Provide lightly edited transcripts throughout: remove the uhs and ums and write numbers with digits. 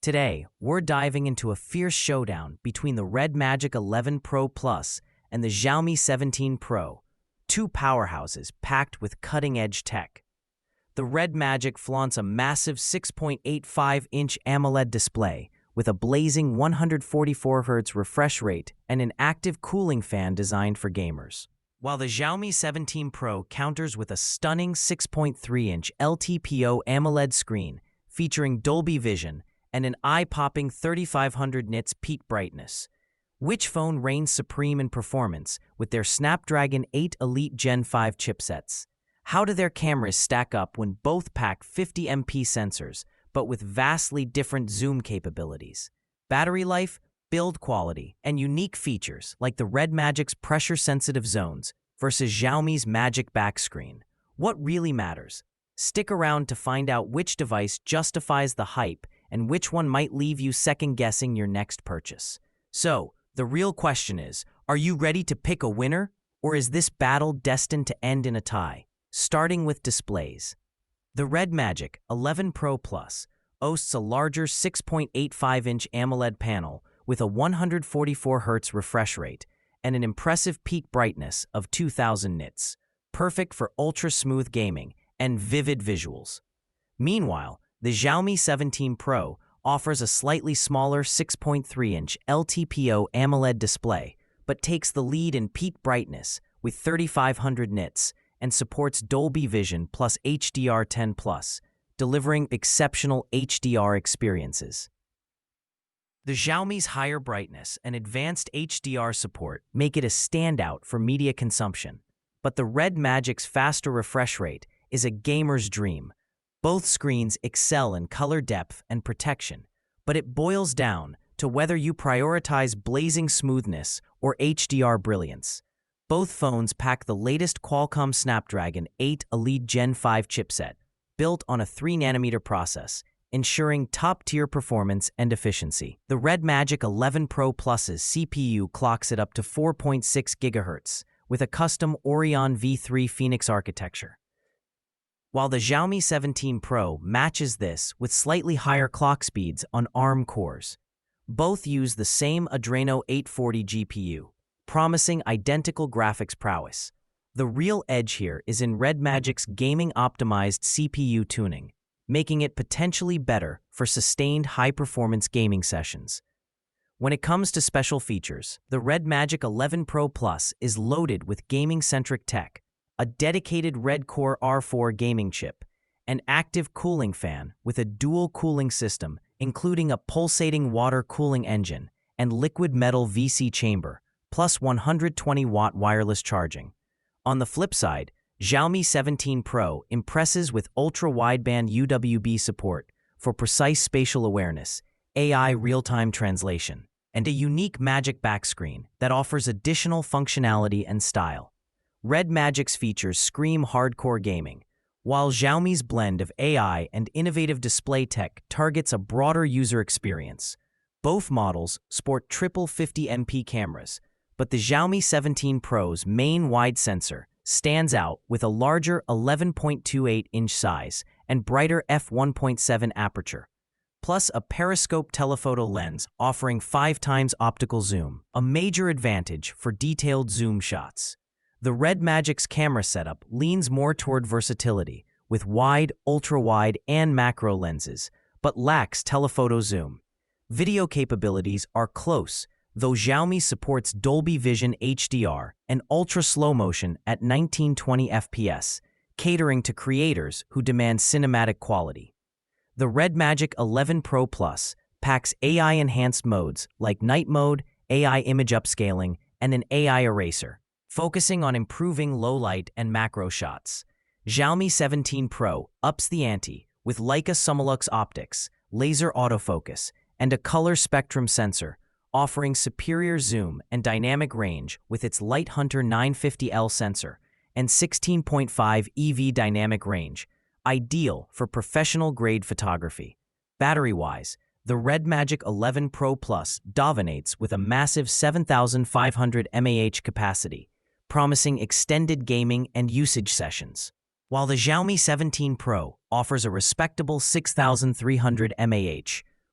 Today, we're diving into a fierce showdown between the RedMagic 11 Pro Plus and the Xiaomi 17 Pro, two powerhouses packed with cutting-edge tech. The RedMagic flaunts a massive 6.85-inch AMOLED display with a blazing 144Hz refresh rate and an active cooling fan designed for gamers, while the Xiaomi 17 Pro counters with a stunning 6.3-inch LTPO AMOLED screen featuring Dolby Vision and an eye-popping 3500 nits peak brightness. Which phone reigns supreme in performance with their Snapdragon 8 Elite Gen 5 chipsets? How do their cameras stack up when both pack 50MP sensors, but with vastly different zoom capabilities? Battery life, build quality, and unique features like the RedMagic's pressure-sensitive zones versus Xiaomi's Magic Back screen. What really matters? Stick around to find out which device justifies the hype and which one might leave you second-guessing your next purchase. So, the real question is, are you ready to pick a winner? Or is this battle destined to end in a tie? Starting with displays. The RedMagic 11 Pro Plus boasts a larger 6.85-inch AMOLED panel with a 144Hz refresh rate and an impressive peak brightness of 2000 nits, perfect for ultra-smooth gaming and vivid visuals. Meanwhile, the Xiaomi 17 Pro offers a slightly smaller 6.3-inch LTPO AMOLED display, but takes the lead in peak brightness with 3500 nits and supports Dolby Vision plus HDR10+, delivering exceptional HDR experiences. The Xiaomi's higher brightness and advanced HDR support make it a standout for media consumption, but the RedMagic's faster refresh rate is a gamer's dream. Both screens excel in color depth and protection, but it boils down to whether you prioritize blazing smoothness or HDR brilliance. Both phones pack the latest Qualcomm Snapdragon 8 Elite Gen 5 chipset, built on a 3nm process, ensuring top-tier performance and efficiency. The RedMagic 11 Pro Plus's CPU clocks it up to 4.6 GHz, with a custom Orion V3 Phoenix architecture, while the Xiaomi 17 Pro matches this with slightly higher clock speeds on ARM cores. Both use the same Adreno 840 GPU, promising identical graphics prowess. The real edge here is in RedMagic's gaming-optimized CPU tuning, making it potentially better for sustained high-performance gaming sessions. When it comes to special features, the RedMagic 11 Pro Plus is loaded with gaming-centric tech, a dedicated Red-Core R4 gaming chip, an active cooling fan with a dual cooling system including a pulsating water cooling engine and liquid metal VC chamber, plus 120-watt wireless charging. On the flip side, Xiaomi 17 Pro impresses with ultra-wideband UWB support for precise spatial awareness, AI real-time translation, and a unique Magic Back screen that offers additional functionality and style. RedMagic's features scream hardcore gaming, while Xiaomi's blend of AI and innovative display tech targets a broader user experience. Both models sport triple 50MP cameras, but the Xiaomi 17 Pro's main wide sensor stands out with a larger 11.28-inch size and brighter f1.7 aperture, plus a periscope telephoto lens offering 5x optical zoom, a major advantage for detailed zoom shots. The RedMagic's camera setup leans more toward versatility, with wide, ultra-wide, and macro lenses, but lacks telephoto zoom. Video capabilities are close, though Xiaomi supports Dolby Vision HDR and ultra-slow motion at 1920 FPS, catering to creators who demand cinematic quality. The RedMagic 11 Pro Plus packs AI-enhanced modes like night mode, AI image upscaling, and an AI eraser, focusing on improving low-light and macro shots. Xiaomi 17 Pro ups the ante with Leica Summilux optics, laser autofocus, and a color spectrum sensor, offering superior zoom and dynamic range with its Light Hunter 950L sensor and 16.5 EV dynamic range, ideal for professional-grade photography. Battery-wise, the RedMagic 11 Pro Plus dominates with a massive 7,500 mAh capacity, promising extended gaming and usage sessions, while the Xiaomi 17 Pro offers a respectable 6,300 mAh,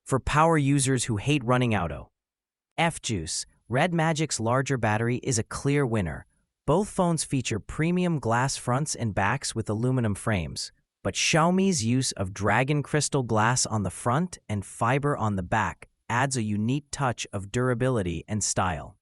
For power users who hate running out of F-juice, RedMagic's larger battery is a clear winner. Both phones feature premium glass fronts and backs with aluminum frames, but Xiaomi's use of dragon crystal glass on the front and fiber on the back adds a unique touch of durability and style.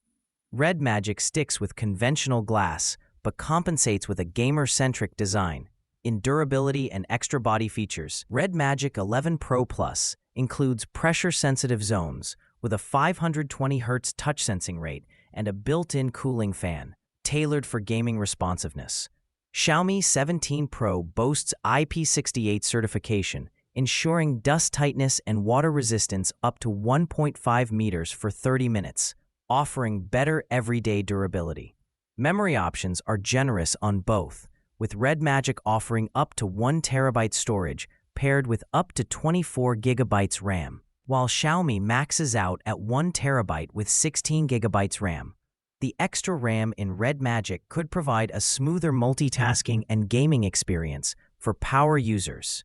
RedMagic sticks with conventional glass, but compensates with a gamer-centric design. In durability and extra body features, RedMagic 11 Pro Plus includes pressure-sensitive zones with a 520 Hz touch sensing rate and a built-in cooling fan, tailored for gaming responsiveness. Xiaomi 17 Pro boasts IP68 certification, ensuring dust tightness and water resistance up to 1.5 meters for 30 minutes, offering better everyday durability. Memory options are generous on both, with RedMagic offering up to 1 terabyte storage paired with up to 24 gigabytes RAM, while Xiaomi maxes out at 1 terabyte with 16 gigabytes RAM. The extra RAM in RedMagic could provide a smoother multitasking and gaming experience for power users.